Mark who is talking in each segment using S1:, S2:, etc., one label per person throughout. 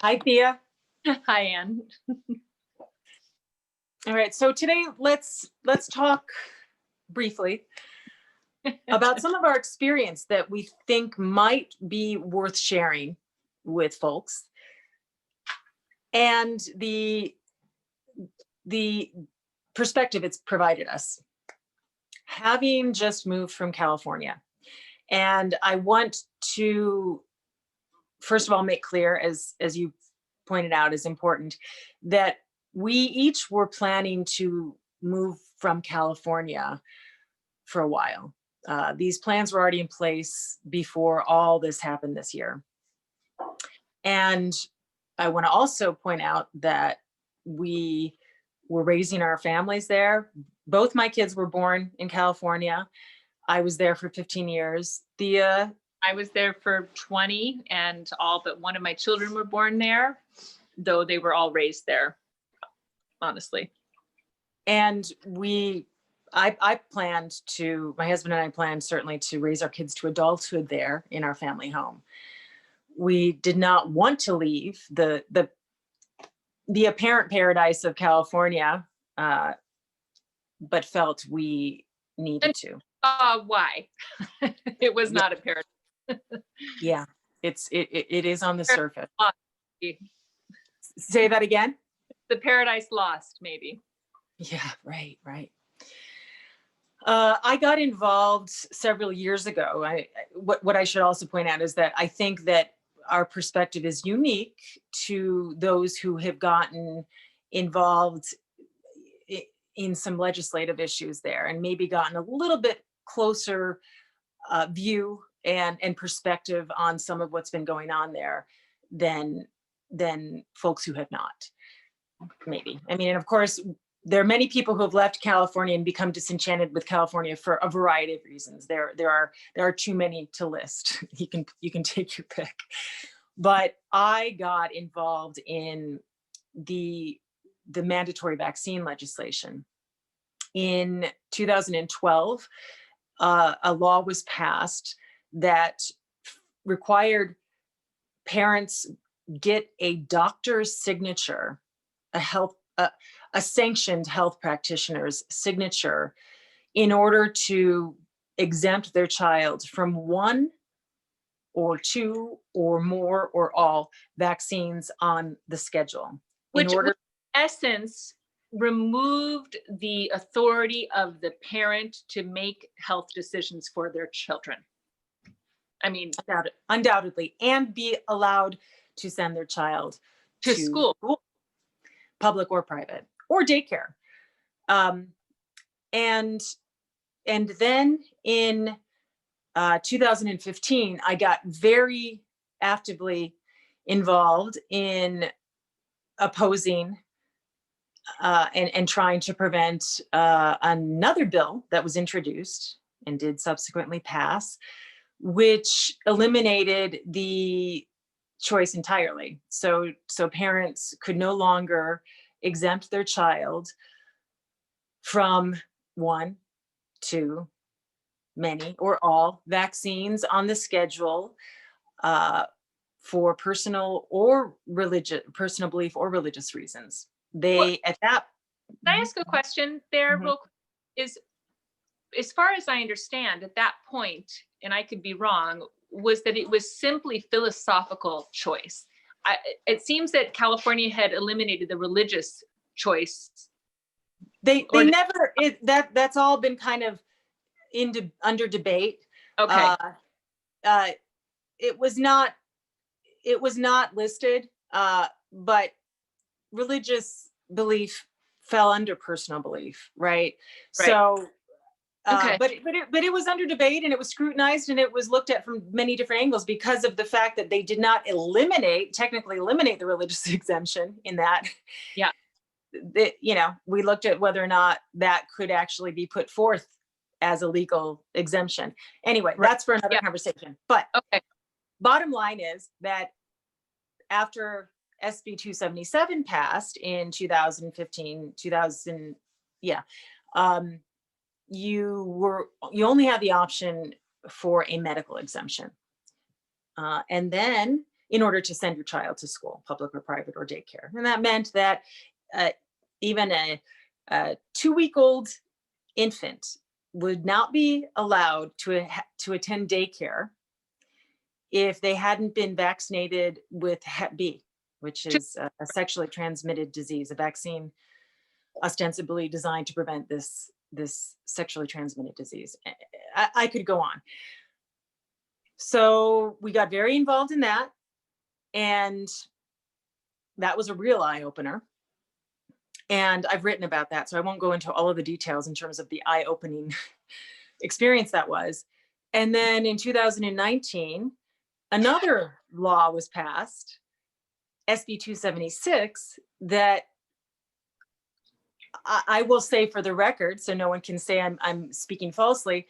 S1: Hi, Thea.
S2: Hi, Anne.
S1: All right, so today let's talk briefly about some of our experience that we think might be worth sharing with folks, and the perspective it's provided us. Having just moved from California, and I want to first of all make clear, as you pointed out is important, that we each were planning to move from California for a while. These plans were already in place before all this happened this year. And I want to also point out that we were raising our families there. Both my kids were born in California. I was there for 15 years. Thea?
S2: I was there for 20, and all but one of my children were born there, though they were all raised there, honestly.
S1: And I planned to, my husband and I planned certainly to raise our kids to adulthood there in our family home. We did not want to leave the apparent paradise of California, but felt we needed to.
S2: Why? It was not apparent.
S1: Yeah, it is on the surface. Say that again?
S2: The paradise lost, maybe.
S1: Yeah, right. I got involved several years ago. What I should also point out is that I think that our perspective is unique to those who have gotten involved in some legislative issues there, and maybe gotten a little bit closer view and perspective on some of what's been going on there than folks who have not. Maybe. I mean, and of course, there are many people who have left California and become disenchanted with California for a variety of reasons. There are too many to list. You can take your pick. But I got involved in the mandatory vaccine legislation. In 2012, a law was passed that required parents get a doctor's signature, a sanctioned health practitioner's signature, in order to exempt their child from one or two or more or all vaccines on the schedule.
S2: Which in essence removed the authority of the parent to make health decisions for their children. I mean,
S1: undoubtedly, and be allowed to send their child
S2: to school,
S1: public or private, or daycare. And then in 2015, I got very actively involved in opposing and trying to prevent another bill that was introduced and did subsequently pass, which eliminated the choice entirely. So parents could no longer exempt their child from one, two, many, or all vaccines on the schedule for personal belief or religious reasons. Can
S2: I ask a question there? Real quick? Is, as far as I understand, at that point, and I could be wrong, was that it was simply philosophical choice. It seems that California had eliminated the religious choice.
S1: They never. That's all been kind of under debate.
S2: Okay.
S1: It was not listed, but religious belief fell under personal belief, right? So,
S2: okay.
S1: but it was under debate, and it was scrutinized, and it was looked at from many different angles because of the fact that they did not technically eliminate the religious exemption in that.
S2: Yeah.
S1: We looked at whether or not that could actually be put forth as a legal exemption. Anyway, that's for another conversation. But bottom line is that after SB 277 passed in 2015, you only had the option for a medical exemption. And then in order to send your child to school, public or private or daycare. And that meant that even a 2-week-old infant would not be allowed to attend daycare if they hadn't been vaccinated with Hep B, which is a sexually transmitted disease, a vaccine ostensibly designed to prevent this sexually transmitted disease. I could go on. So we got very involved in that, and that was a real eye-opener. And I've written about that, so I won't go into all of the details in terms of the eye-opening experience that was. And then in 2019, another law was passed, SB 276, that I will say for the record, so no one can say I'm speaking falsely,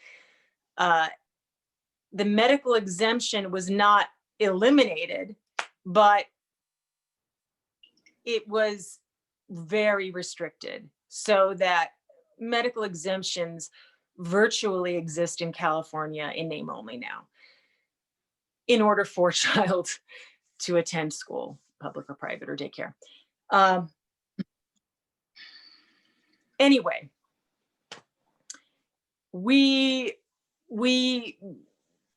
S1: the medical exemption was not eliminated, but it was very restricted, so that medical exemptions virtually exist in California in name only now, in order for a child to attend school, public or private or daycare. Anyway,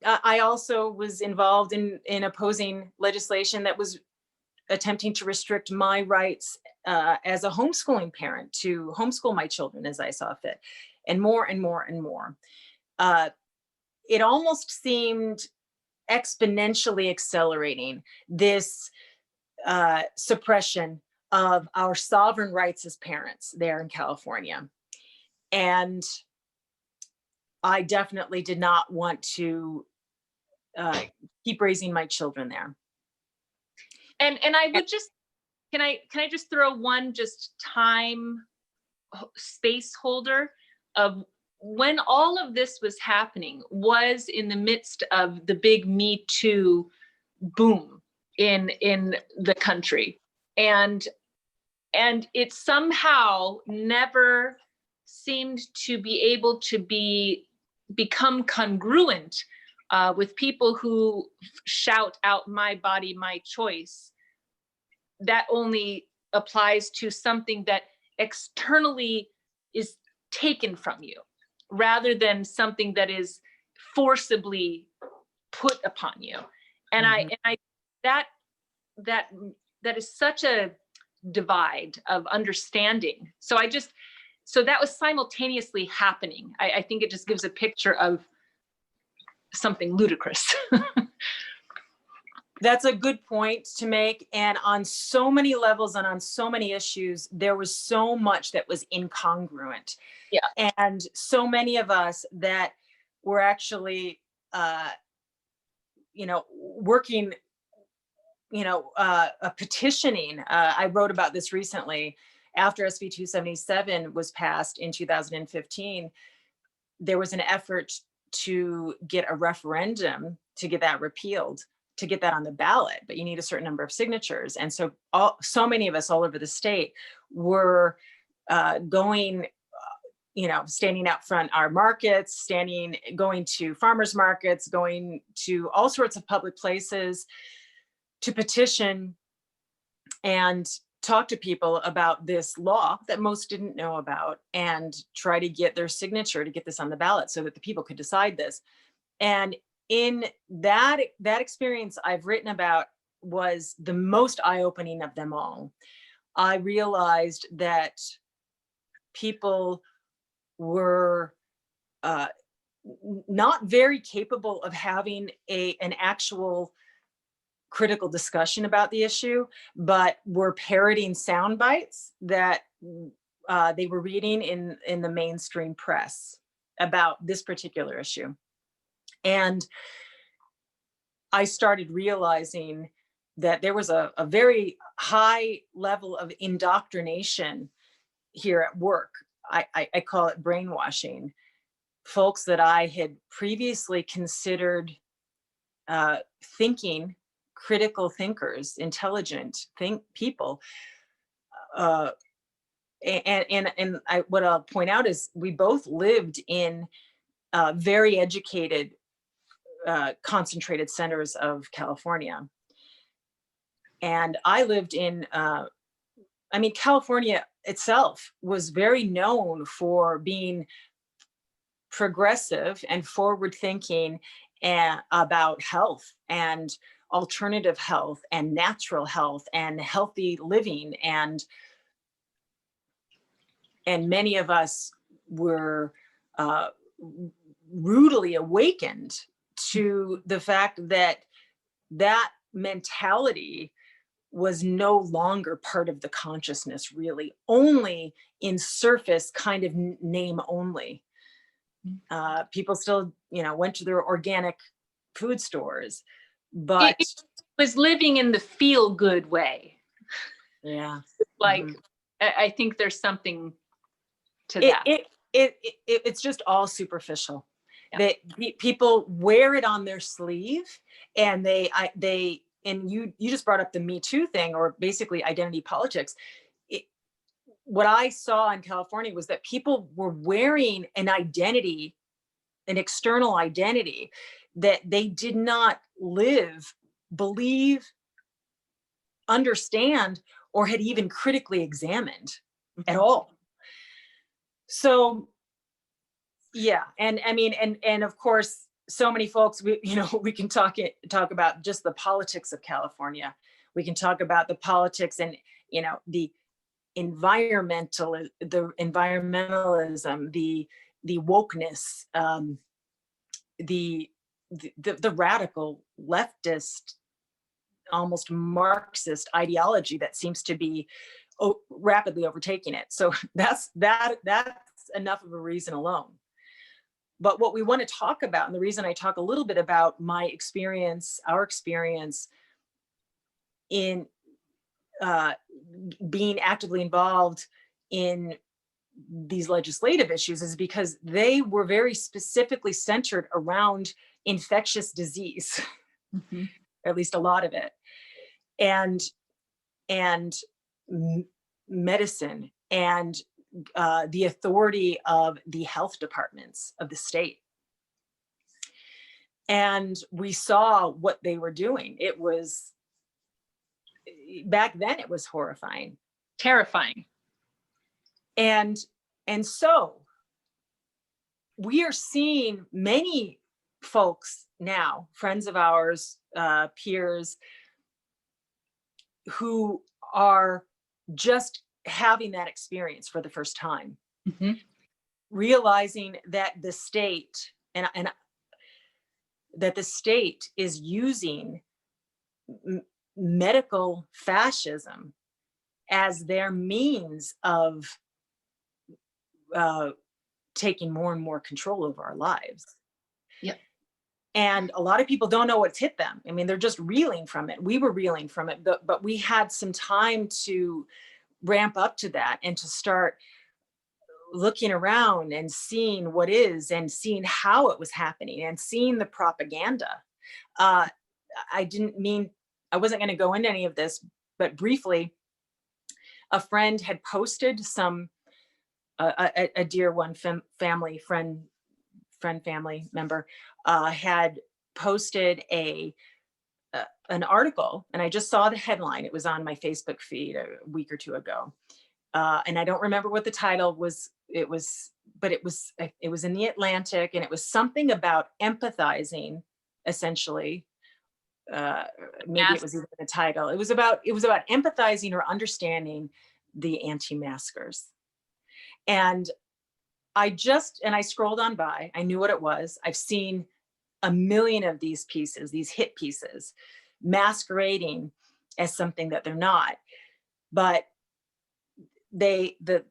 S1: I also was involved in opposing legislation that was attempting to restrict my rights as a homeschooling parent to homeschool my children as I saw fit, and more and more and more. It almost seemed exponentially accelerating this suppression of our sovereign rights as parents there in California. And I definitely did not want to keep raising my children there.
S2: And I would just, can I just throw one just time space holder of when all of this was happening was in the midst of the big Me Too boom in the country. And it somehow never seemed to be able to become congruent with people who shout out "my body, my choice." That only applies to something that externally is taken from you, rather than something that is forcibly put upon you. And that is such a divide of understanding. So that was simultaneously happening. I think it just gives a picture of something ludicrous.
S1: That's a good point to make. And on so many levels and on so many issues, there was so much that was incongruent. Yeah. And so many of us that were actually, working, petitioning. I wrote about this recently. After SB 277 was passed in 2015, there was an effort to get a referendum to get that repealed, to get that on the ballot, but you need a certain number of signatures. And so so many of us all over the state were going, standing out front our markets, going to farmers markets, going to all sorts of public places to petition and talk to people about this law that most didn't know about, and try to get their signature to get this on the ballot so that the people could decide this. And in that experience I've written about was the most eye-opening of them all. I realized that people were not very capable of having an actual critical discussion about the issue, but were parroting sound bites that they were reading in the mainstream press about this particular issue. And I started realizing that there was a very high level of indoctrination here at work. I call it brainwashing. Folks that I had previously considered critical thinkers, intelligent people. What I'll point out is we both lived in very educated, concentrated centers of California. And I lived in, I mean, California itself was very known for being progressive and forward thinking and about health and alternative health and natural health and healthy living. And many of us were uh, rudely awakened to the fact that that mentality was no longer part of the consciousness, really, only in surface kind of name only. People still, went to their organic food stores, but
S2: It was living in the feel good way.
S1: yeah,
S2: Like,
S1: mhm.
S2: I think there's something to that.
S1: It's just all superficial. Yeah. That people wear it on their sleeve, and and you just brought up the Me Too thing, or basically identity politics. What I saw in California was that people were wearing an identity, an external identity that they did not live, believe, understand, or had even critically examined at all. So yeah, and I mean, and of course, so many folks, we can talk about just the politics of California. We can talk about the politics and the environmentalism, the wokeness, the radical leftist, almost Marxist ideology that seems to be rapidly overtaking it. So that's enough of a reason alone. But what we want to talk about, and the reason I talk a little bit about my experience, our experience in being actively involved in these legislative issues, is because they were very specifically centered around infectious disease, at least a lot of it, and medicine, and the authority of the health departments of the state. And we saw what they were doing. It was, back then, it was horrifying.
S2: Terrifying.
S1: And so we are seeing many folks now, friends of ours, peers, who are just having that experience for the first time, realizing that the state and that the state is using medical fascism as their means of taking more and more control over our lives.
S2: Yeah.
S1: And a lot of people don't know what's hit them. I mean, they're just reeling from it. We were reeling from it, but we had some time to ramp up to that and to start looking around and seeing what is, and seeing how it was happening, and seeing the propaganda. I wasn't going to go into any of this, but briefly, a friend had posted a dear one, family member, had posted an article, and I just saw the headline. It was on my Facebook feed a week or two ago. And I don't remember what the title was. But it was in the Atlantic, and it was something about empathizing, essentially. Maybe it was even the title. It was about empathizing or understanding the anti-maskers. And I scrolled on by. I knew what it was. I've seen a million of these pieces, these hit pieces, masquerading as something that they're not. But it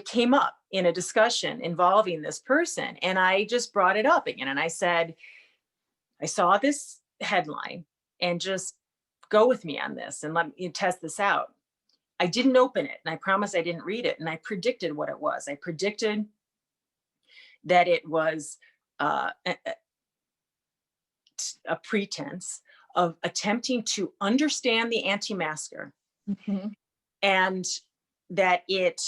S1: came up in a discussion involving this person, and I just brought it up again, and I said, I saw this headline, and just go with me on this and let me test this out. I didn't open it, and I promise I didn't read it, and I predicted what it was. I predicted that it was a pretense of attempting to understand the anti-masker, and that it,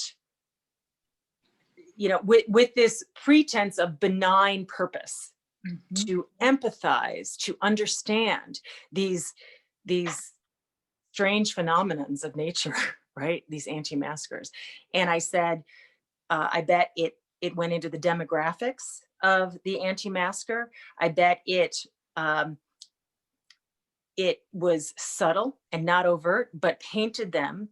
S1: with this pretense of benign purpose, to empathize, to understand these strange phenomenons of nature, right? These anti-maskers. And I said, I bet it went into the demographics of the anti-masker. I bet it was subtle and not overt, but painted them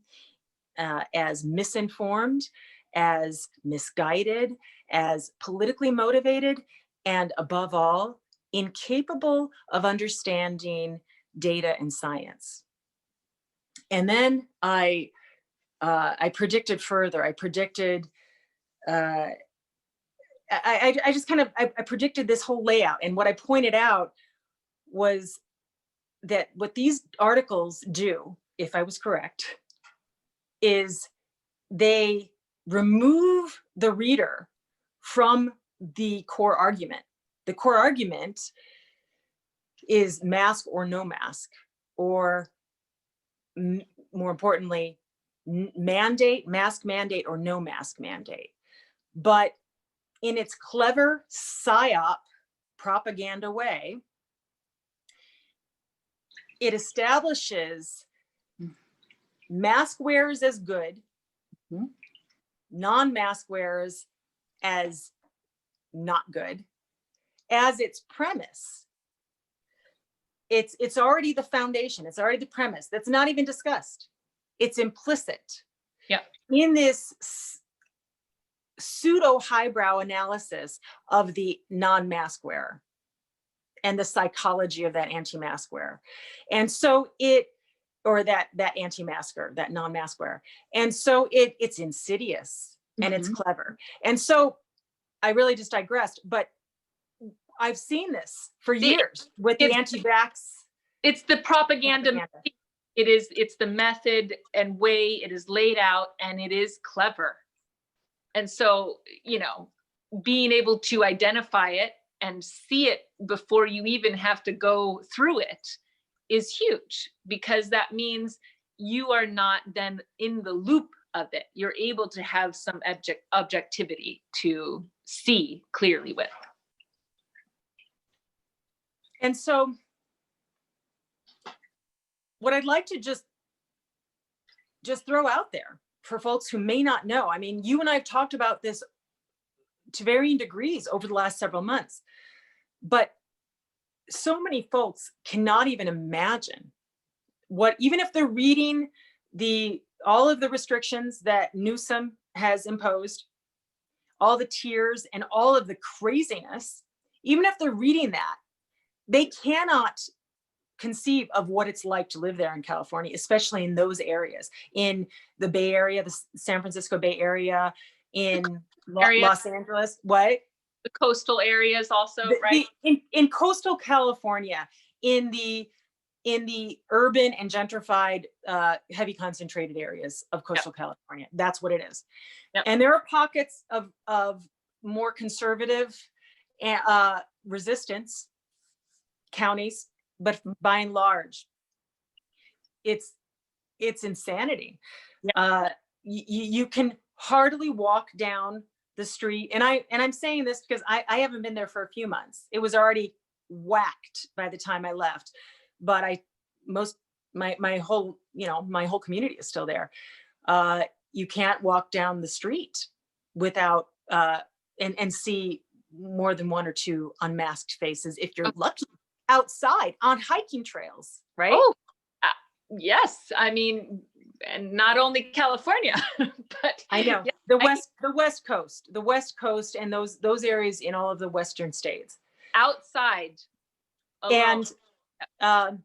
S1: as misinformed, as misguided, as politically motivated, and above all, incapable of understanding data and science. And then I predicted further. I predicted, I just kind of, I predicted this whole layout. And what I pointed out was that what these articles do, if I was correct, is they remove the reader from the core argument. The core argument is mask or no mask, or more importantly, mask mandate or no mask mandate. But in its clever psyop propaganda way, it establishes mask wearers as good, non-mask wearers as not good, as its premise. It's already the foundation. It's already the premise. That's not even discussed. It's implicit.
S2: Yeah.
S1: In this pseudo highbrow analysis of the non-mask wearer and the psychology of that anti-mask wearer. And so or that anti-masker, that non-mask wearer. And so it's insidious and it's clever. And so I really just digressed, but I've seen this for years with the anti-vax.
S2: It's the propaganda. It's the method and way it is laid out, and it is clever. And so, being able to identify it and see it before you even have to go through it is huge, because that means you are not then in the loop of it. You're able to have some objectivity to see clearly with.
S1: And so what I'd like to just throw out there for folks who may not know, I mean, you and I have talked about this to varying degrees over the last several months, but so many folks cannot even imagine what, even if they're reading all of the restrictions that Newsom has imposed, all the tiers and all of the craziness, even if they're reading that, they cannot conceive of what it's like to live there in California, especially in those areas, in the Bay Area, the San Francisco Bay Area, in Los Angeles. What?
S2: The coastal areas also, right?
S1: In coastal California, in the urban and gentrified, heavy concentrated areas of coastal California. That's what it is. Yep. And there are pockets of more conservative resistance counties, but by and large, it's insanity. Yeah. You can hardly walk down the street, and I'm saying this because I haven't been there for a few months. It was already whacked by the time I left, but my whole community is still there. You can't walk down the street without and see more than one or two unmasked faces if you're lucky, outside on hiking trails, right?
S2: Oh, yes. I mean, and not only California, but
S1: I know the West Coast, and those areas in all of the Western states.
S2: Outside alone.
S1: And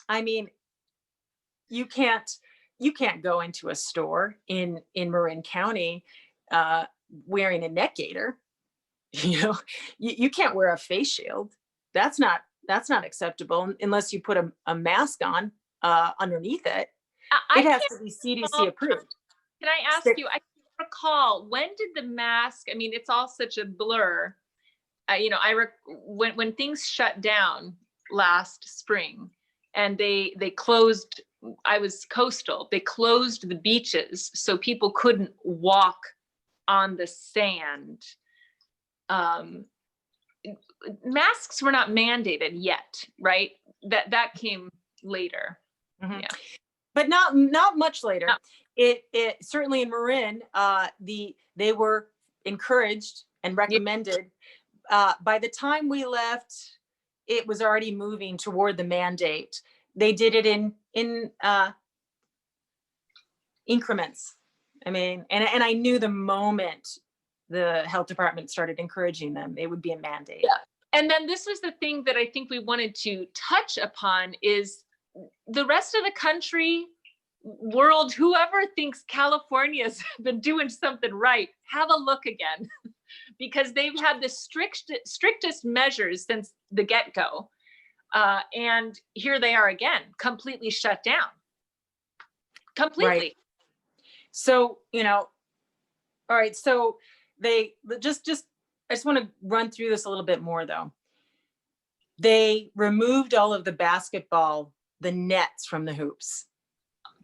S1: I mean, you can't go into a store in Marin County wearing a neck gaiter. You can't wear a face shield. That's not acceptable unless you put a mask on underneath it. It has to be CDC approved.
S2: Can I ask you, I recall, when did the mask, I mean, it's all such a blur. When things shut down last spring and they closed, I was coastal, they closed the beaches so people couldn't walk on the sand. Masks were not mandated yet, right? That came later.
S1: Mhm.
S2: Yeah.
S1: But not much later.
S2: No.
S1: It certainly in Marin, they were encouraged and
S2: Yeah.
S1: recommended. By the time we left, it was already moving toward the mandate. They did it in increments. I mean, and I knew the moment the health department started encouraging them, it would be a mandate.
S2: Yeah. And then this was the thing that I think we wanted to touch upon is the rest of the country, world, whoever thinks California's been doing something right, have a look again, because they've had the strictest measures since the get-go. And here they are again, completely shut down. Completely.
S1: Right. So, all right. So they just I just want to run through this a little bit more though. They removed all of the basketball, the nets from the hoops.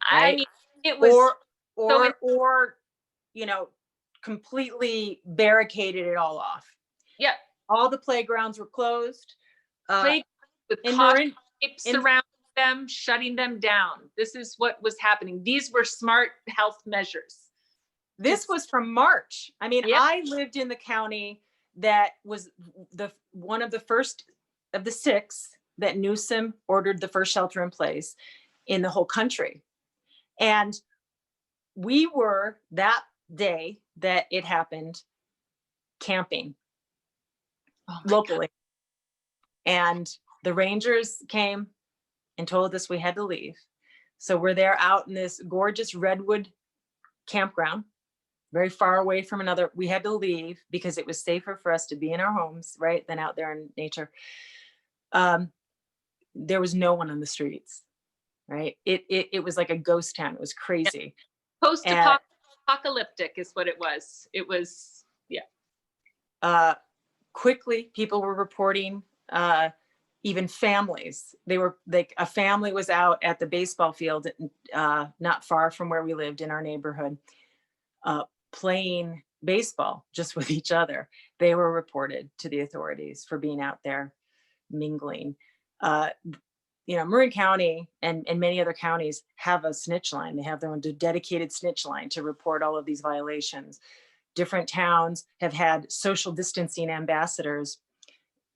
S2: I
S1: Right?
S2: mean, it was
S1: or completely barricaded it all off.
S2: yeah,
S1: All the playgrounds were closed.
S2: played with
S1: In
S2: caution
S1: Marin,
S2: tape surrounding them, shutting them down. This is what was happening. These were smart health measures.
S1: this was from March. I mean,
S2: Yeah.
S1: I lived in the county that was one of the first of the 6 that Newsom ordered the first shelter in place in the whole country. And we were that day that it happened camping locally. And the Rangers came and told us we had to leave. So we're there out in this gorgeous redwood campground, very far away from another. We had to leave because it was safer for us to be in our homes, right, than out there in nature. There was no one on the streets, right? It was like a ghost town. It was crazy.
S2: Post-apocalyptic is what it was. It was, yeah.
S1: Quickly, people were reporting, even families. They were like, a family was out at the baseball field, not far from where we lived in our neighborhood, playing baseball just with each other. They were reported to the authorities for being out there mingling. Marin County and many other counties have a snitch line. They have their own dedicated snitch line to report all of these violations. Different towns have had social distancing ambassadors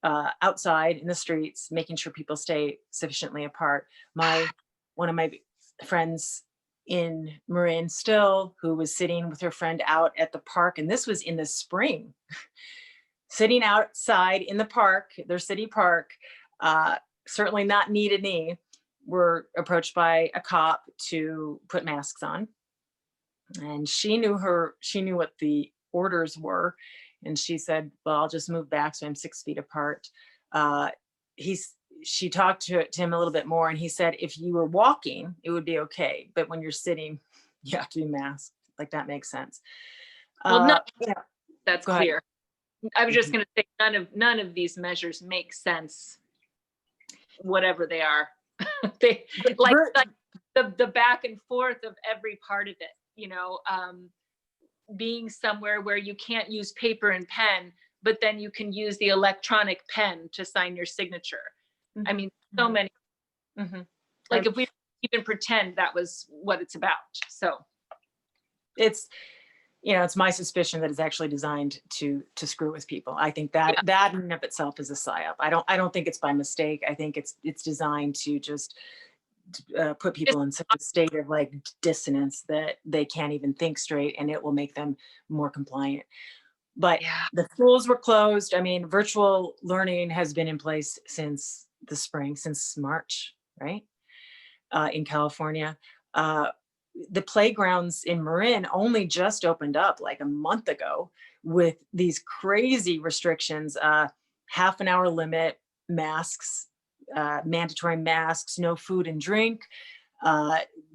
S1: outside in the streets, making sure people stay sufficiently apart. One of my friends in Marin still, who was sitting with her friend out at the park, and this was in the spring, sitting outside in the park, their city park, certainly not knee to knee, were approached by a cop to put masks on. And she knew what the orders were. And she said, well, I'll just move back so I'm 6 feet apart. She talked to him a little bit more, and he said, if you were walking, it would be okay. But when you're sitting, you have to be masked. Like, that makes sense.
S2: Well, that's
S1: Go ahead.
S2: clear. I was just going to say none of these measures make sense, whatever they are. They like the back and forth of every part of it, being somewhere where you can't use paper and pen, but then you can use the electronic pen to sign your signature. I mean, so many. Like, if we even pretend that was what it's about. So
S1: it's my suspicion that it's actually designed to screw with people. I think that in and of itself is a psyop. I don't think it's by mistake. I think it's designed to just put people in such a state of like dissonance that they can't even think straight, and it will make them more compliant. But the schools were closed. I mean, virtual learning has been in place since the spring, since March, right? In California. The playgrounds in Marin only just opened up like a month ago with these crazy restrictions, half an hour limit, masks, mandatory masks, no food and drink.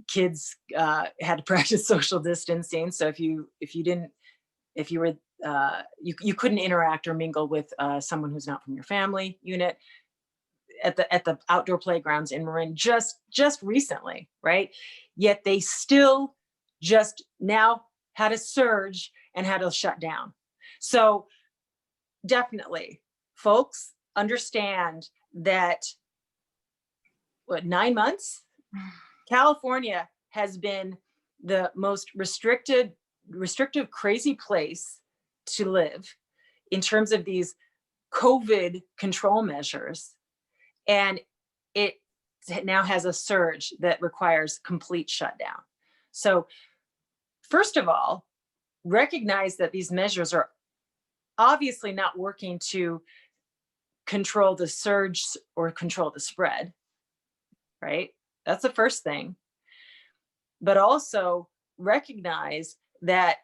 S1: Kids had to practice social distancing. So if you couldn't interact or mingle with someone who's not from your family unit at the outdoor playgrounds in Marin just recently, right? Yet they still just now had a surge and had to shut down. So definitely, folks, understand that 9 months California has been the most restrictive, crazy place to live in terms of these COVID control measures. And it now has a surge that requires complete shutdown. So first of all, recognize that these measures are obviously not working to control the surge or control the spread, right? That's the first thing. But also recognize that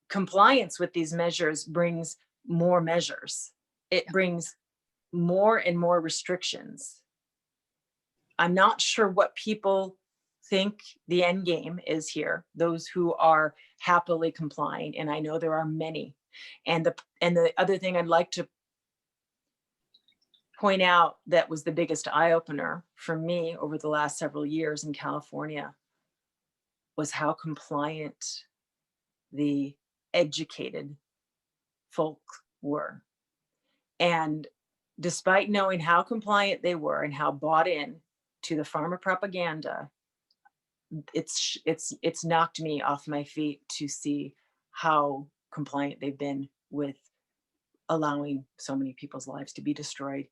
S1: compliance with these measures brings more measures. It brings more and more restrictions. I'm not sure what people think the end game is here, those who are happily complying, and I know there are many. And the other thing I'd like to point out that was the biggest eye-opener for me over the last several years in California was how compliant the educated folk were. And despite knowing how compliant they were and how bought in to the pharma propaganda, it's knocked me off my feet to see how compliant they've been with allowing so many people's lives to be destroyed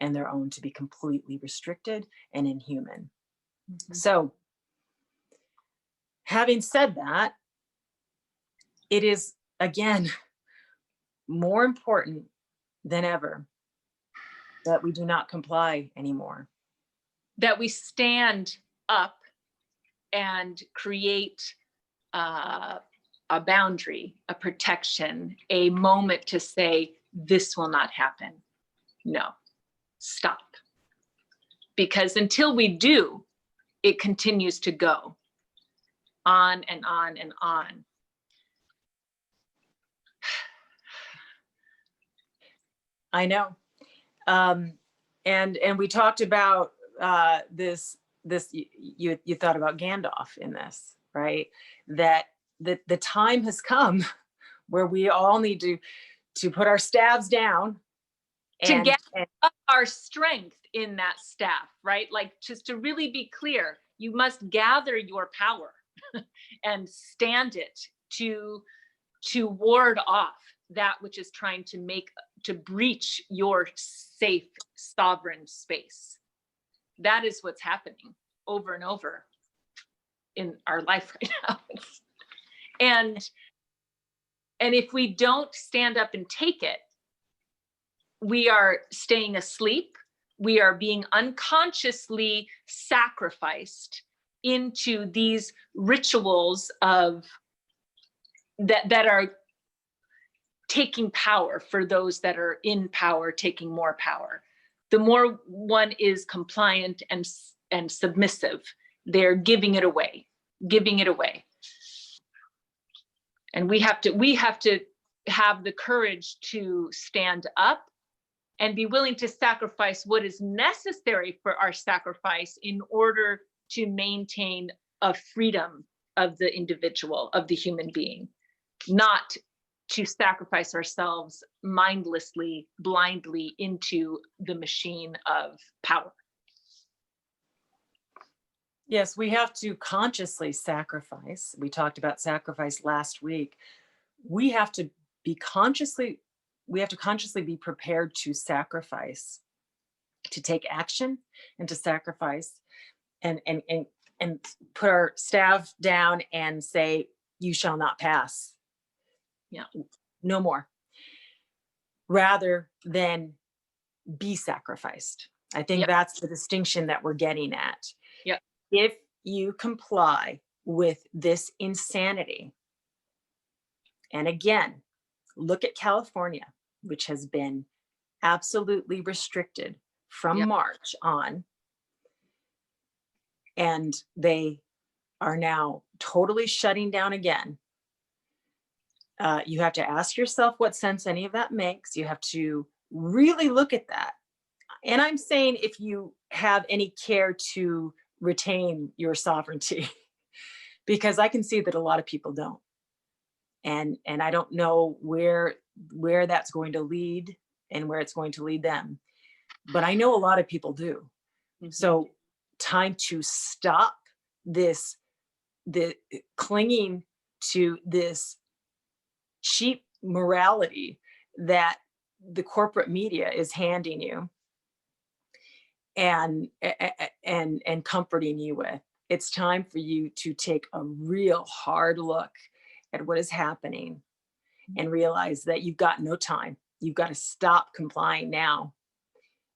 S1: and their own to be completely restricted and inhuman. Mm-hmm. So, having said that, it is, again, more important than ever that we do not comply anymore.
S2: That we stand up and create a boundary, a protection, a moment to say, this will not happen. No, stop. Because until we do, it continues to go on and on and on.
S1: I know. And we talked about this, you thought about Gandalf in this, right? That the time has come where we all need to put our staves down
S2: and to get up our strength in that staff, right? Like, just to really be clear, you must gather your power and stand it to ward off that which is trying to breach your safe, sovereign space. That is what's happening over and over in our life right now. And if we don't stand up and take it, we are staying asleep. We are being unconsciously sacrificed into these rituals of that are taking power for those that are in power, taking more power. The more one is compliant and submissive, they're giving it away. And we have to have the courage to stand up and be willing to sacrifice what is necessary for our sacrifice in order to maintain a freedom of the individual, of the human being, not to sacrifice ourselves mindlessly, blindly into the machine of power.
S1: Yes, we have to consciously sacrifice. We talked about sacrifice last week. We have to consciously be prepared to sacrifice, to take action and to sacrifice and put our staff down and say, you shall not pass.
S2: Yeah.
S1: No more. Rather than be sacrificed. I think that's the distinction that we're getting at.
S2: Yeah.
S1: If you comply with this insanity, and again, look at California, which has been absolutely restricted from March on, and they are now totally shutting down again. You have to ask yourself what sense any of that makes. You have to really look at that. And I'm saying if you have any care to retain your sovereignty, because I can see that a lot of people don't. And I don't know where that's going to lead and where it's going to lead them. But I know a lot of people do. Mm-hmm. So time to stop the clinging to this cheap morality that the corporate media is handing you and comforting you with. It's time for you to take a real hard look at what is happening and realize that you've got no time. You've got to stop complying now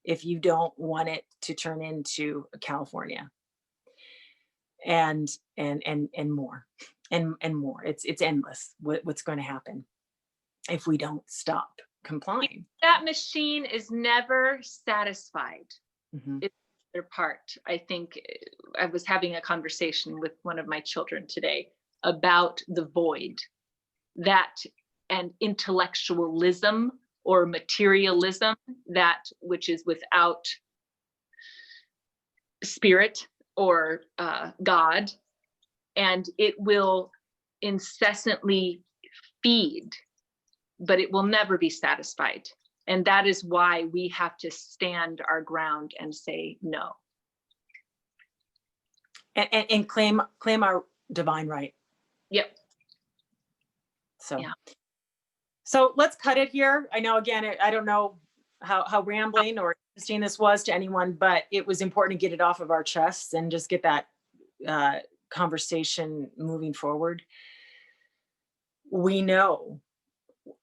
S1: if you don't want it to turn into California and more and more. It's endless what's going to happen if we don't stop complying.
S2: That machine is never satisfied.
S1: Mhm.
S2: It's their part. I think I was having a conversation with one of my children today about the void that and intellectualism or materialism, that which is without spirit or God, and it will incessantly feed, but it will never be satisfied. And that is why we have to stand our ground and say no.
S1: And claim our divine right.
S2: Yep.
S1: So,
S2: Yeah.
S1: So let's cut it here. I know, again, I don't know how rambling or interesting this was to anyone, but it was important to get it off of our chests and just get that conversation moving forward. We know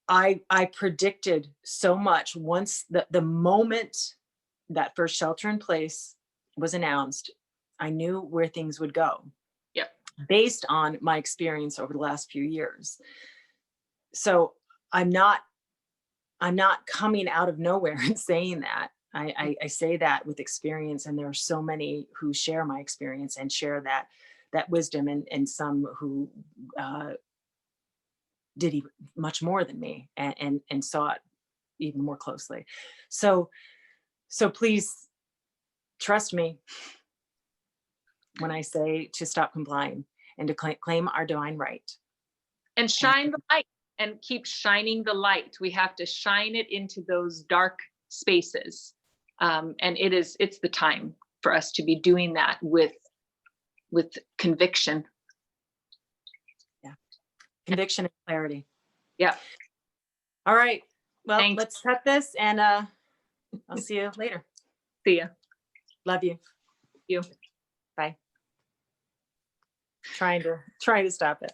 S1: I predicted so much once the moment that first shelter in place was announced, I knew where things would go.
S2: Yep.
S1: Based on my experience over the last few years. So I'm not coming out of nowhere and saying that. I say that with experience, and there are so many who share my experience and share that wisdom, and some who did even much more than me and saw it even more closely. So please trust me when I say to stop complying and to claim our divine right.
S2: And shine the light, and keep shining the light. We have to shine it into those dark spaces. And it's the time for us to be doing that with conviction.
S1: Yeah. Conviction and clarity.
S2: Yeah.
S1: All right. Well,
S2: Thanks.
S1: Let's cut this, and I'll see you later.
S2: See ya.
S1: Love you.
S2: You.
S1: Bye. Trying to stop it.